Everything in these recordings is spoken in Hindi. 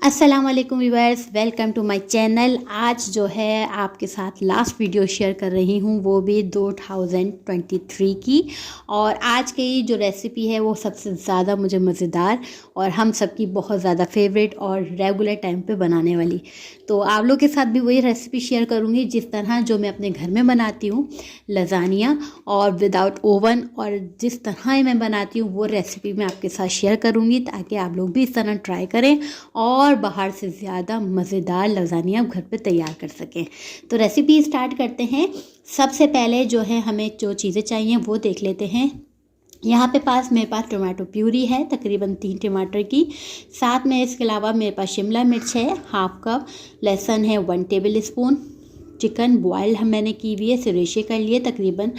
अस्सलाम वालेकुम viewers, welcome to my channel. आज जो है आपके साथ लास्ट वीडियो शेयर कर रही हूँ, वो भी 2023 की। और आज की जो रेसिपी है वो सबसे ज़्यादा मुझे मज़ेदार और हम सबकी बहुत ज़्यादा फेवरेट और रेगुलर टाइम पे बनाने वाली। तो आप लोग के साथ भी वही रेसिपी शेयर करूँगी जिस तरह जो मैं अपने घर में बनाती हूँ, लज़ानिया, और विदाउट ओवन। और जिस तरह मैं बनाती हूँ वो रेसिपी मैं आपके साथ शेयर करूँगी ताकि आप लोग भी इस तरह ट्राई करें और बाहर से ज़्यादा मज़ेदार लज़ानिया आप घर पे तैयार कर सकें। तो रेसिपी स्टार्ट करते हैं। सबसे पहले जो है हमें जो चीज़ें चाहिए वो देख लेते हैं। यहाँ पे मेरे पास टोमेटो प्यूरी है, तकरीबन 3 टमाटर की। साथ में इसके अलावा मेरे पास शिमला मिर्च है हाफ कप, लहसुन है 1 टेबल स्पून, चिकन बॉयल मैंने की हुई है, सिरेशे कर लिए, तकरीबन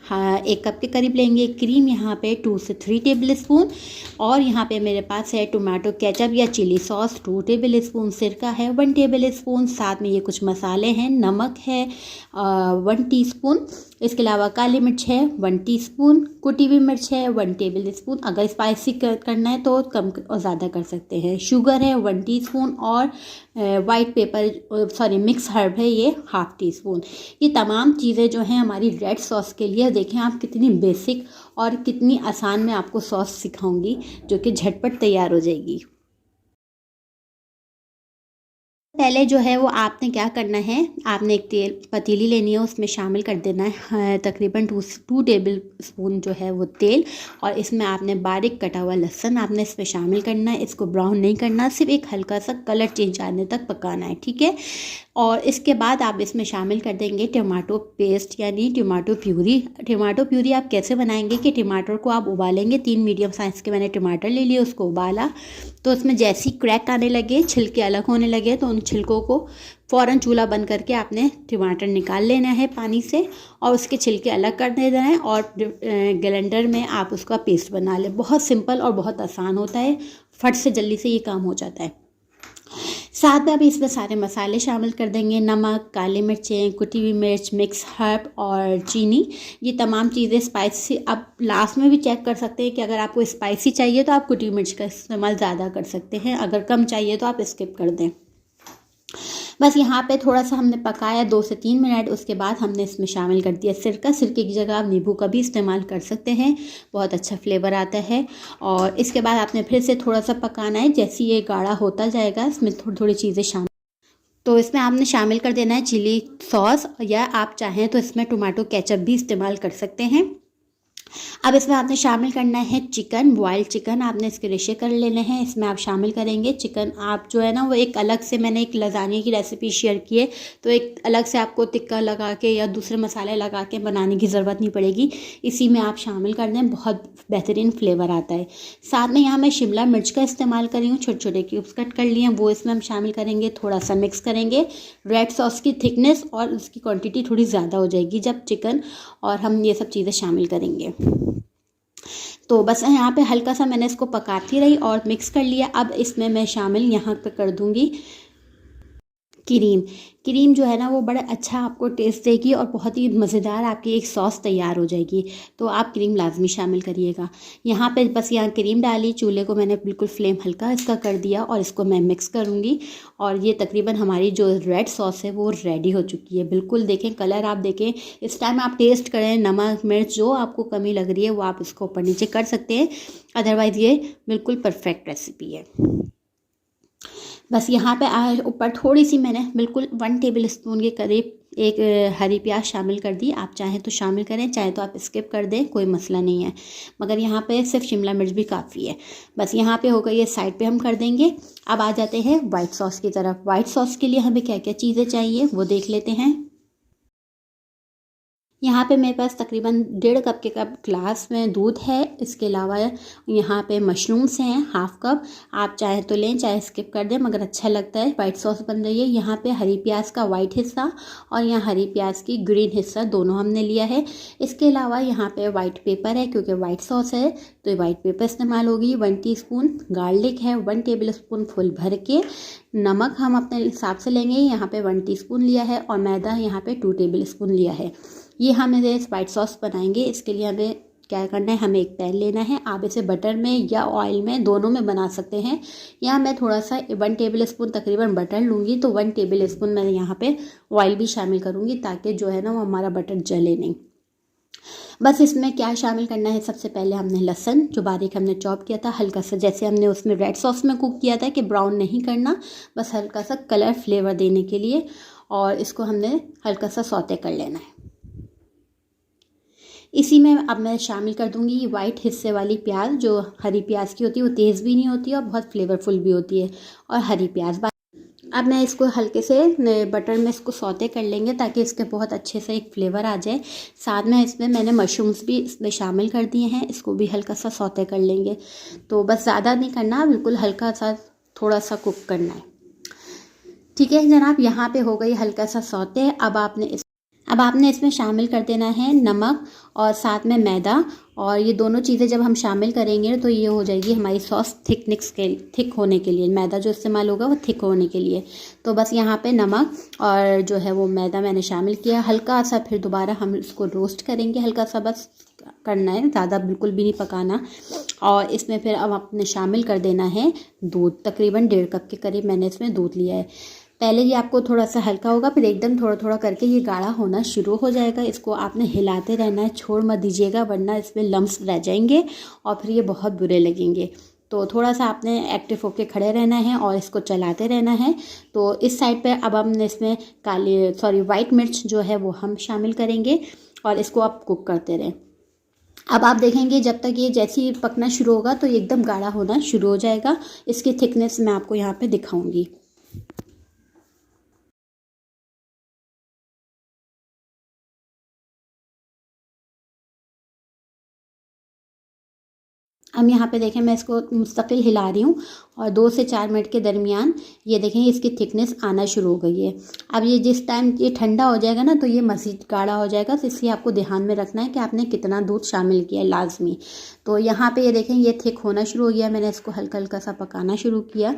1 कप के करीब लेंगे। क्रीम यहाँ पे 2 से 3 टेबल स्पून। और यहाँ पे मेरे पास है टोमेटो केचप या चिली सॉस 2 टेबल स्पून, सिरका है 1 टेबल स्पून। साथ में ये कुछ मसाले हैं, नमक है 1 टीस्पून, इसके अलावा काली मिर्च है 1 टीस्पून, कुटी हुई मिर्च है 1 टेबल स्पून। अगर स्पाइसी करना है तो कम और ज़्यादा कर सकते हैं। शुगर है 1 टीस्पून और मिक्स हर्ब है ये हाफ टी स्पून। ये तमाम चीज़ें जो हैं हमारी रेड सॉस के लिए। देखें आप कितनी बेसिक और कितनी आसान मैं आपको सॉस सिखाऊंगी जो कि झटपट तैयार हो जाएगी। पहले जो है वो आपने क्या करना है, आपने एक पतीली लेनी है, उसमें शामिल कर देना है तकरीबन 2 टेबल स्पून जो है वो तेल। और इसमें आपने बारीक कटा हुआ लहसुन आपने इसमें शामिल करना है। इसको ब्राउन नहीं करना, सिर्फ एक हल्का सा कलर चेंज आने तक पकाना है, ठीक है। और इसके बाद आप इसमें शामिल कर देंगे टमाटो पेस्ट यानी टमाटो प्यूरी। टमाटो प्यूरी आप कैसे बनाएंगे कि टमाटर को आप उबालेंगे, 3 मीडियम साइज़ के मैंने टमाटर ले लिए, उसको उबाला तो उसमें जैसी क्रैक आने लगे, छिलके अलग होने लगे, तो उन छिलकों को फ़ौरन चूल्हा बंद करके आपने टमाटर निकाल लेना है पानी से और उसके छिलके अलग कर देना है। और ग्राइंडर में आप उसका पेस्ट बना लें। बहुत सिंपल और बहुत आसान होता है, फट से जल्दी से ये काम हो जाता है। साथ में अब इसमें सारे मसाले शामिल कर देंगे, नमक, काली मिर्चें, कुटी हुई मिर्च, मिक्स हर्ब और चीनी। ये तमाम चीज़ें स्पाइसी आप लास्ट में भी चेक कर सकते हैं कि अगर आपको स्पाइसी चाहिए तो आप कुटी हुई मिर्च का इस्तेमाल ज़्यादा कर सकते हैं, अगर कम चाहिए तो आप स्किप कर दें। बस यहाँ पे थोड़ा सा हमने पकाया 2 से 3 मिनट। उसके बाद हमने इसमें शामिल कर दिया सिरका। सिरके की जगह आप नींबू का भी इस्तेमाल कर सकते हैं, बहुत अच्छा फ्लेवर आता है। और इसके बाद आपने फिर से थोड़ा सा पकाना है। जैसे ये गाढ़ा होता जाएगा इसमें थोड़ी थोड़ी चीज़ें शामिल, तो इसमें आपने शामिल कर देना है चिली सॉस, या आप चाहें तो इसमें टोमेटो केचप भी इस्तेमाल कर सकते हैं। अब इसमें आपने शामिल करना है चिकन, बॉइल्ड चिकन आपने इसके रेशे कर लेने हैं। इसमें आप शामिल करेंगे चिकन। आप जो है ना वो एक अलग से, मैंने एक लज़ानिया की रेसिपी शेयर की है, तो एक अलग से आपको टिक्का लगा के या दूसरे मसाले लगा के बनाने की ज़रूरत नहीं पड़ेगी, इसी में आप शामिल कर दें, बहुत बेहतरीन फ्लेवर आता है। साथ में यहाँ मैं शिमला मिर्च का इस्तेमाल कर रही हूँ, छोटे छोटे क्यूब्स कट कर लिए हैं, वो इसमें हम शामिल करेंगे। थोड़ा सा मिक्स करेंगे। रेड सॉस की थिकनेस और उसकी क्वांटिटी थोड़ी ज़्यादा हो जाएगी जब चिकन और हम ये सब चीज़ें शामिल करेंगे। तो बस यहाँ पे हल्का सा मैंने इसको पकाती रही और मिक्स कर लिया। अब इसमें मैं शामिल यहाँ पे कर दूँगी क्रीम। क्रीम जो है ना वो बड़ा अच्छा आपको टेस्ट देगी और बहुत ही मज़ेदार आपकी एक सॉस तैयार हो जाएगी, तो आप क्रीम लाजमी शामिल करिएगा। यहाँ पे बस यहाँ क्रीम डाली, चूल्हे को मैंने बिल्कुल फ्लेम हल्का इसका कर दिया और इसको मैं मिक्स करूँगी। और ये तकरीबन हमारी जो रेड सॉस है वो रेडी हो चुकी है। बिल्कुल देखें कलर, आप देखें, इस टाइम आप टेस्ट करें, नमक मिर्च जो आपको कमी लग रही है वो आप इसको ऊपर नीचे कर सकते हैं, अदरवाइज़ ये बिल्कुल परफेक्ट रेसिपी है। बस यहाँ पे ऊपर थोड़ी सी मैंने बिल्कुल 1 टेबल स्पून के करीब एक हरी प्याज शामिल कर दी। आप चाहें तो शामिल करें, चाहे तो आप स्किप कर दें, कोई मसला नहीं है, मगर यहाँ पे सिर्फ शिमला मिर्च भी काफ़ी है। बस यहाँ पे हो गई, ये साइड पे हम कर देंगे। अब आ जाते हैं वाइट सॉस की तरफ। वाइट सॉस के लिए हमें क्या क्या चीज़ें चाहिए वो देख लेते हैं। यहाँ पे मेरे पास तकरीबन 1.5 कप के ग्लास में दूध है। इसके अलावा यहाँ पे मशरूम्स हैं हाफ कप, आप चाहे तो लें चाहे स्किप कर दें, मगर अच्छा लगता है, वाइट सॉस बन रही है। यहाँ पे हरी प्याज का वाइट हिस्सा और यहाँ हरी प्याज की ग्रीन हिस्सा दोनों हमने लिया है। इसके अलावा यहाँ पे वाइट पेपर है, क्योंकि वाइट सॉस है तो वाइट पेपर इस्तेमाल होगी। 1 टीस्पून गार्लिक है, 1 टेबल स्पून फुल भर के। नमक हम अपने हिसाब से लेंगे, यहाँ पे 1 टीस्पून लिया है। और मैदा यहाँ पे 2 टेबल स्पून लिया है। ये हम इसे वाइट सॉस बनाएंगे, इसके लिए हमें क्या करना है, हमें एक पैन लेना है। आप इसे बटर में या ऑयल में, दोनों में बना सकते हैं। यहाँ मैं थोड़ा सा 1 टेबल स्पून तकरीबन बटर लूँगी, तो 1 टेबल स्पून मैं यहाँ पे ऑयल भी शामिल करूँगी, ताकि जो है ना वो हमारा बटर जले नहीं। बस इसमें क्या शामिल करना है, सबसे पहले हमने लहसुन जो बारीक हमने चॉप किया था, हल्का सा जैसे हमने उसमें रेड सॉस में कुक किया था कि ब्राउन नहीं करना, बस हल्का सा कलर फ्लेवर देने के लिए, और इसको हमने हल्का सा सौते कर लेना है। इसी में अब मैं शामिल कर दूंगी ये वाइट हिस्से वाली प्याज, जो हरी प्याज की होती है, वो तेज़ भी नहीं होती है और बहुत फ्लेवरफुल भी होती है, और हरी प्याज। अब मैं इसको हल्के से बटर में इसको सौते कर लेंगे, ताकि इसके बहुत अच्छे से एक फ्लेवर आ जाए। साथ में इसमें मैंने मशरूम्स भी इसमें शामिल कर दिए हैं, इसको भी हल्का सा सौते कर लेंगे। तो बस ज़्यादा नहीं करना, बिल्कुल हल्का सा थोड़ा सा कुक करना है। ठीक है जनाब, यहाँ पे हो गई हल्का सा सौते। अब आपने इसमें शामिल कर देना है नमक और साथ में मैदा, और ये दोनों चीज़ें जब हम शामिल करेंगे तो ये हो जाएगी हमारी सॉस थिक होने के लिए। मैदा जो इस्तेमाल होगा वो थिक होने के लिए। तो बस यहाँ पे नमक और जो है वो मैदा मैंने शामिल किया, हल्का सा फिर दोबारा हम इसको रोस्ट करेंगे, हल्का सा बस करना है, ज़्यादा बिल्कुल भी नहीं पकाना। और इसमें फिर अब आपने शामिल कर देना है दूध, तकरीबन 1.5 कप के करीब मैंने इसमें दूध लिया है। पहले ये आपको थोड़ा सा हल्का होगा, फिर एकदम थोड़ा थोड़ा करके ये गाढ़ा होना शुरू हो जाएगा। इसको आपने हिलाते रहना है, छोड़ मत दीजिएगा, वरना इसमें लम्स रह जाएंगे और फिर ये बहुत बुरे लगेंगे। तो थोड़ा सा आपने एक्टिव होके खड़े रहना है और इसको चलाते रहना है। तो इस साइड पे अब हमने इसमें वाइट मिर्च जो है वो हम शामिल करेंगे, और इसको आप कुक करते रहें। अब आप देखेंगे जब तक ये जैसे ही पकना शुरू होगा तो ये एकदम गाढ़ा होना शुरू हो जाएगा। इसकी थिकनेस मैं आपको यहाँ पे दिखाऊंगी। अब यहाँ पे देखें मैं इसको मुस्तकिल हिला रही हूँ, और 2 से 4 मिनट के दरमियान ये देखें इसकी थिकनेस आना शुरू हो गई है। अब ये जिस टाइम ये ठंडा हो जाएगा ना तो ये मज़ीद गाढ़ा हो जाएगा, तो इसलिए आपको ध्यान में रखना है कि आपने कितना दूध शामिल किया है लाजमी। तो यहाँ पे ये देखें ये थिक होना शुरू हो गया, मैंने इसको हल्का हल्का सा पकाना शुरू किया,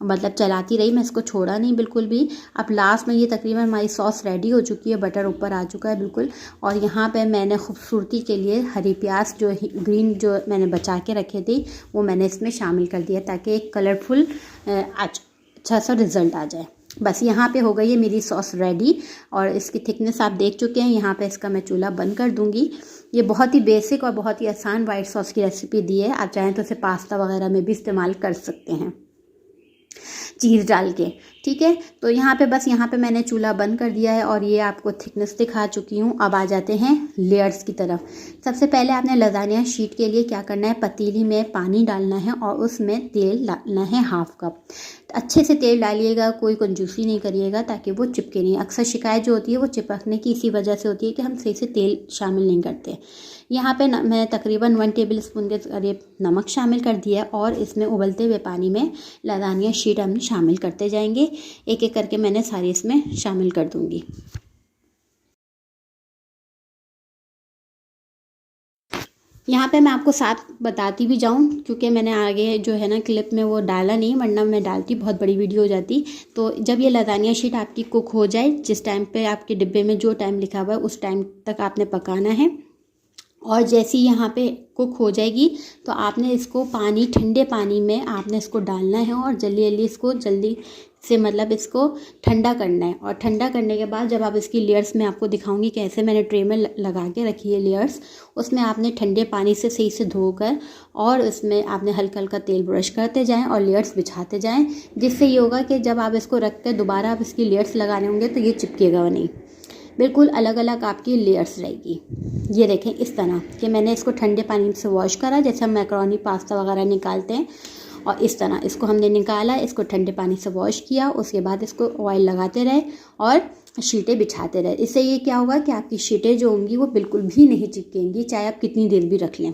मतलब चलाती रही, मैं इसको छोड़ा नहीं बिल्कुल भी। अब लास्ट में ये तकरीबन हमारी सॉस रेडी हो चुकी है, बटर ऊपर आ चुका है बिल्कुल। और यहाँ पे मैंने खूबसूरती के लिए हरी प्याज जो ग्रीन जो मैंने बचा के रखे थे वो मैंने इसमें शामिल कर दिया, ताकि एक कलरफुल अच्छा सा रिज़ल्ट आ जाए। बस यहाँ पे हो गई है मेरी सॉस रेडी, और इसकी थिकनेस आप देख चुके हैं। यहाँ पे इसका मैं चूल्हा बंद कर दूँगी। ये बहुत ही बेसिक और बहुत ही आसान वाइट सॉस की रेसिपी दी है, आप चाहें तो इसे पास्ता वगैरह में भी इस्तेमाल कर सकते हैं चीज़ डाल के। ठीक है, तो यहाँ पे मैंने चूल्हा बंद कर दिया है, और ये आपको थिकनेस दिखा चुकी हूँ। अब आ जाते हैं लेयर्स की तरफ। सबसे पहले आपने लजानिया शीट के लिए क्या करना है, पतीली में पानी डालना है और उसमें तेल डालना है 1/2 कप। अच्छे से तेल डालिएगा, कोई कंजूसी नहीं करिएगा, ताकि वो चिपके नहीं। अक्सर शिकायत जो होती है वो चिपकने की इसी वजह से होती है कि हम सही से तेल शामिल नहीं करते। यहाँ पे मैं तकरीबन 1 टेबल स्पून के करीब नमक शामिल कर दिया, और इसमें उबलते हुए पानी में लजानिया शीट हम शामिल करते जाएंगे। एक एक करके मैंने सारी इसमें शामिल कर दूंगी। यहाँ पे मैं आपको साथ बताती भी जाऊँ, क्योंकि मैंने आगे जो है ना क्लिप में वो डाला नहीं, वरना मैं डालती बहुत बड़ी वीडियो हो जाती। तो जब ये लजानिया शीट आपकी कुक हो जाए, जिस टाइम पे आपके डिब्बे में जो टाइम लिखा हुआ है उस टाइम तक आपने पकाना है, और जैसे ही यहाँ पे कुक हो जाएगी तो आपने इसको ठंडे पानी में आपने इसको डालना है, और जल्दी से मतलब इसको ठंडा करना है। और ठंडा करने के बाद जब आप इसकी लेयर्स में आपको दिखाऊंगी कैसे मैंने ट्रे में लगा के रखी है लेयर्स, उसमें आपने ठंडे पानी से सही से धोकर और इसमें आपने हल्का हल्का तेल ब्रश करते जाएं और लेयर्स बिछाते जाएं, जिससे ये होगा कि जब आप इसको रख कर दोबारा आप इसकी लेयर्स लगाने होंगे तो ये चिपकेगा नहीं, बिल्कुल अलग अलग आपकी लेयर्स रहेगी। ये देखें इस तरह कि मैंने इसको ठंडे पानी से वॉश करा, जैसे हम मैकरोनी पास्ता वगैरह निकालते हैं, और इस तरह इसको हमने निकाला, इसको ठंडे पानी से वॉश किया, उसके बाद इसको ऑयल लगाते रहे और शीटें बिछाते रहे। इससे ये क्या होगा कि आपकी शीटें जो होंगी वो बिल्कुल भी नहीं चिपकेंगी, चाहे आप कितनी देर भी रख लें।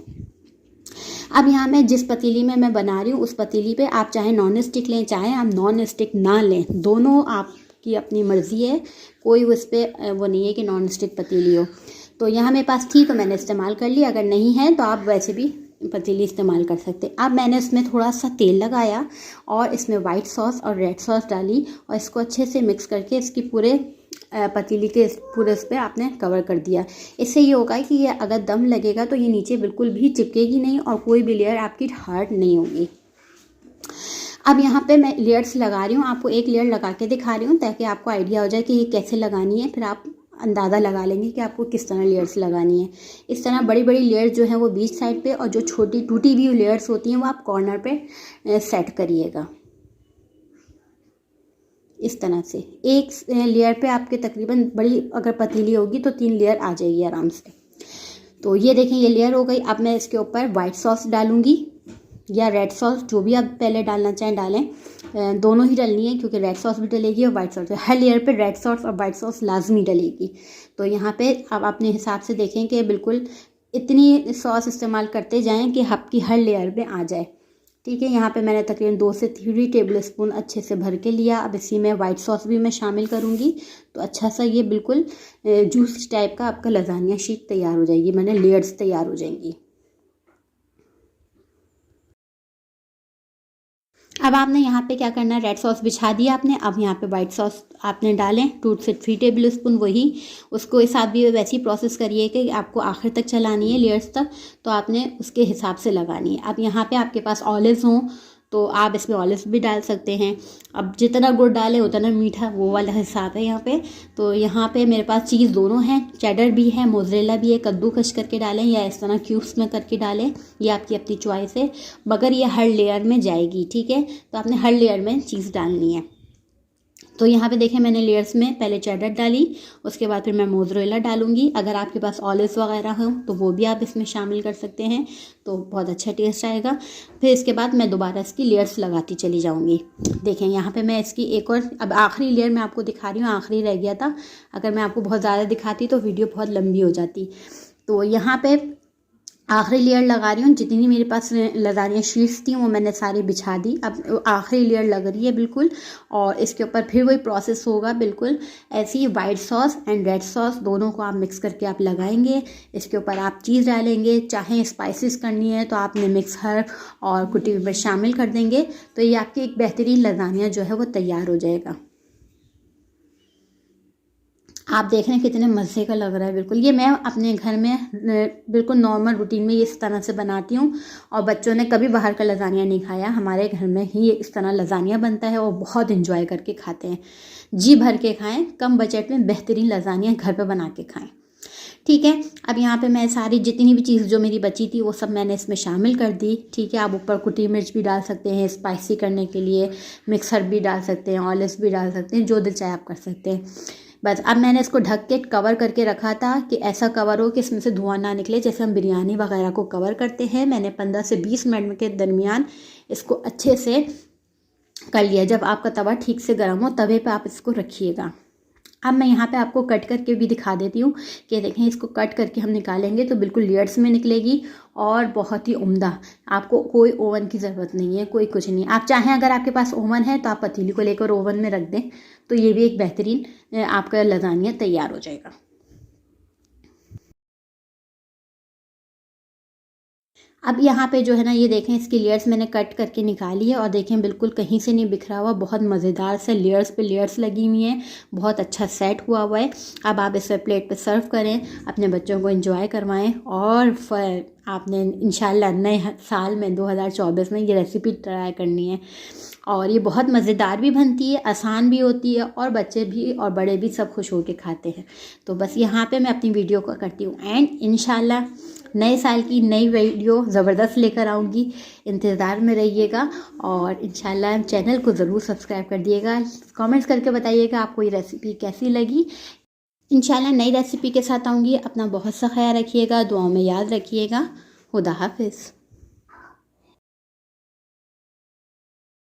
अब यहाँ मैं जिस पतीली में मैं बना रही हूँ उस पतीली पे आप चाहे नॉन स्टिक लें, चाहे आप नॉन स्टिक ना लें, दोनों आपकी अपनी मर्ज़ी है, कोई उस पर वो नहीं है कि नॉन स्टिक पतीली हो। तो यहाँ मेरे पास थी तो मैंने इस्तेमाल कर ली, अगर नहीं है तो आप वैसे भी पतीली इस्तेमाल कर सकते। अब मैंने इसमें थोड़ा सा तेल लगाया और इसमें वाइट सॉस और रेड सॉस डाली, और इसको अच्छे से मिक्स करके इसकी पूरे पतीली के पूरे उस पर आपने कवर कर दिया। इससे ये होगा कि ये अगर दम लगेगा तो ये नीचे बिल्कुल भी चिपकेगी नहीं और कोई भी लेयर आपकी हार्ड नहीं होगी। अब यहाँ पे मैं लेयर्स लगा रही हूँ, आपको एक लेयर लगा के दिखा रही हूँ ताकि आपको आइडिया हो जाए कि ये कैसे लगानी है, फिर आप अंदाज़ा लगा लेंगे कि आपको किस तरह लेयर्स लगानी है। इस तरह बड़ी बड़ी लेयर्स जो हैं वो बीच साइड पे और जो छोटी टूटी हुई लेयर्स होती हैं वो आप कॉर्नर पे सेट करिएगा। इस तरह से एक लेयर पे आपके तकरीबन बड़ी अगर पतीली होगी तो 3 लेयर आ जाएगी आराम से। तो ये देखें ये लेयर हो गई। अब मैं इसके ऊपर वाइट सॉस डालूँगी या रेड सॉस, जो भी आप पहले डालना चाहें डालें। दोनों ही डलनी है क्योंकि रेड सॉस भी डलेगी और वाइट सॉस। हर लेयर पे रेड सॉस और वाइट सॉस लाजमी डलेगी। तो यहाँ पे आप अपने हिसाब से देखें कि बिल्कुल इतनी सॉस इस्तेमाल करते जाएं कि आपकी हर लेयर पे आ जाए। ठीक है, यहाँ पे मैंने तकरीबन 2 से 3 टेबल स्पून अच्छे से भर के लिया। अब इसी में वाइट सॉस भी मैं शामिल करूँगी तो अच्छा सा ये बिल्कुल जूस टाइप का आपका लजानिया शीट तैयार हो जाएगी, मैंने लेयर्स तैयार हो जाएंगी। अब आपने यहाँ पे क्या करना है, रेड सॉस बिछा दिया आपने। अब यहाँ पे वाइट सॉस आपने डालें 2 से 3 टेबल स्पून, वही उसको इस साथ भी वैसी प्रोसेस करिए कि आपको आखिर तक चलानी है लेयर्स तक, तो आपने उसके हिसाब से लगानी है। अब यहाँ पे आपके पास ऑलिव्स हों तो आप इसमें ऑलिव्स भी डाल सकते हैं। अब जितना गुड़ डालें उतना मीठा, वो वाला हिसाब है यहाँ पे। तो यहाँ पे मेरे पास चीज़ दोनों हैं, चेडर भी है, मोज़रेला भी है। कद्दूकस करके डालें या इस तरह क्यूब्स में करके डालें, ये आपकी अपनी चॉइस है, मगर ये हर लेयर में जाएगी। ठीक है, तो आपने हर लेयर में चीज़ डालनी है। तो यहाँ पे देखें मैंने लेयर्स में पहले चेडर डाली, उसके बाद फिर मैं मोज़रेला डालूंगी। अगर आपके पास ऑलिव्स वगैरह हो तो वो भी आप इसमें शामिल कर सकते हैं, तो बहुत अच्छा टेस्ट आएगा। फिर इसके बाद मैं दोबारा इसकी लेयर्स लगाती चली जाऊँगी। देखें यहाँ पे मैं इसकी एक और अब आखिरी लेयर मैं आपको दिखा रही हूँ, आखिरी रह गया था। अगर मैं आपको बहुत ज़्यादा दिखाती तो वीडियो बहुत लंबी हो जाती। तो यहाँ पे आखिरी लेयर लगा रही हूँ। जितनी मेरे पास लजानिया शीट्स थी वो मैंने सारी बिछा दी। अब आखिरी लेयर लग रही है बिल्कुल, और इसके ऊपर फिर वही प्रोसेस होगा बिल्कुल ऐसी। White sauce and red sauce दोनों को आप मिक्स करके आप लगाएंगे। इसके ऊपर आप चीज़ डालेंगे, चाहे स्पाइसेस करनी है तो आपने मिक्स हर्ब और कुटी हुई मिर्च शामिल कर देंगे, तो ये आपकी एक बेहतरीन लजानिया जो है वो तैयार हो जाएगा। आप देख रहे हैं कितने मज़े का लग रहा है बिल्कुल। ये मैं अपने घर में बिल्कुल नॉर्मल रूटीन में ये इस तरह से बनाती हूँ, और बच्चों ने कभी बाहर का लजानिया नहीं खाया, हमारे घर में ही ये इस तरह लजानिया बनता है और बहुत इंजॉय करके खाते हैं। जी भर के खाएं, कम बजट में बेहतरीन लजानिया घर पर बना के खाएँ। ठीक है, अब यहाँ पे मैं सारी जितनी भी चीज़ जो मेरी बची थी वो सब मैंने इसमें शामिल कर दी। ठीक है, आप ऊपर कुटी मिर्च भी डाल सकते हैं स्पाइसी करने के लिए, मिक्सर भी डाल सकते हैं, ऑलिव्स भी डाल सकते हैं, जो दिल चाहे आप कर सकते हैं। बस अब मैंने इसको ढक के कवर करके रखा था कि ऐसा कवर हो कि इसमें से धुआं ना निकले, जैसे हम बिरयानी वगैरह को कवर करते हैं। मैंने 15 से 20 मिनट के दरमियान इसको अच्छे से कर लिया। जब आपका तवा ठीक से गर्म हो तवे पे आप इसको रखिएगा। अब मैं यहाँ पे आपको कट करके भी दिखा देती हूँ कि देखें, इसको कट करके हम निकालेंगे तो बिल्कुल लेयर्स में निकलेगी और बहुत ही उम्दा। आपको कोई ओवन की ज़रूरत नहीं है, कोई कुछ नहीं। आप चाहें अगर आपके पास ओवन है तो आप पतीली को लेकर ओवन में रख दें, तो ये भी एक बेहतरीन आपका लजानिया तैयार हो जाएगा। अब यहाँ पे जो है ना, ये देखें इसकी लेयर्स मैंने कट करके निकाली है और देखें बिल्कुल कहीं से नहीं बिखरा हुआ, बहुत मज़ेदार से लेयर्स पे लेयर्स लगी हुई हैं, बहुत अच्छा सेट हुआ हुआ है। अब आप इसे प्लेट पे सर्व करें, अपने बच्चों को एंजॉय करवाएं, और आपने इंशाल्लाह नए साल में 2024 में ये रेसिपी ट्राई करनी है। और ये बहुत मज़ेदार भी बनती है, आसान भी होती है, और बच्चे भी और बड़े भी सब खुश होकर खाते हैं। तो बस यहाँ पे मैं अपनी वीडियो को करती हूँ एंड इंशाल्लाह नए साल की नई वीडियो ज़बरदस्त लेकर आऊँगी, इंतज़ार में रहिएगा। और इंशाल्लाह चैनल को ज़रूर सब्सक्राइब कर दिएगा, कमेंट्स करके बताइएगा आपको ये रेसिपी कैसी लगी। इंशाल्लाह नई रेसिपी के साथ आऊँगी। अपना बहुत सा ख्याल रखिएगा, दुआओं में याद रखिएगा। खुदा हाफिज़।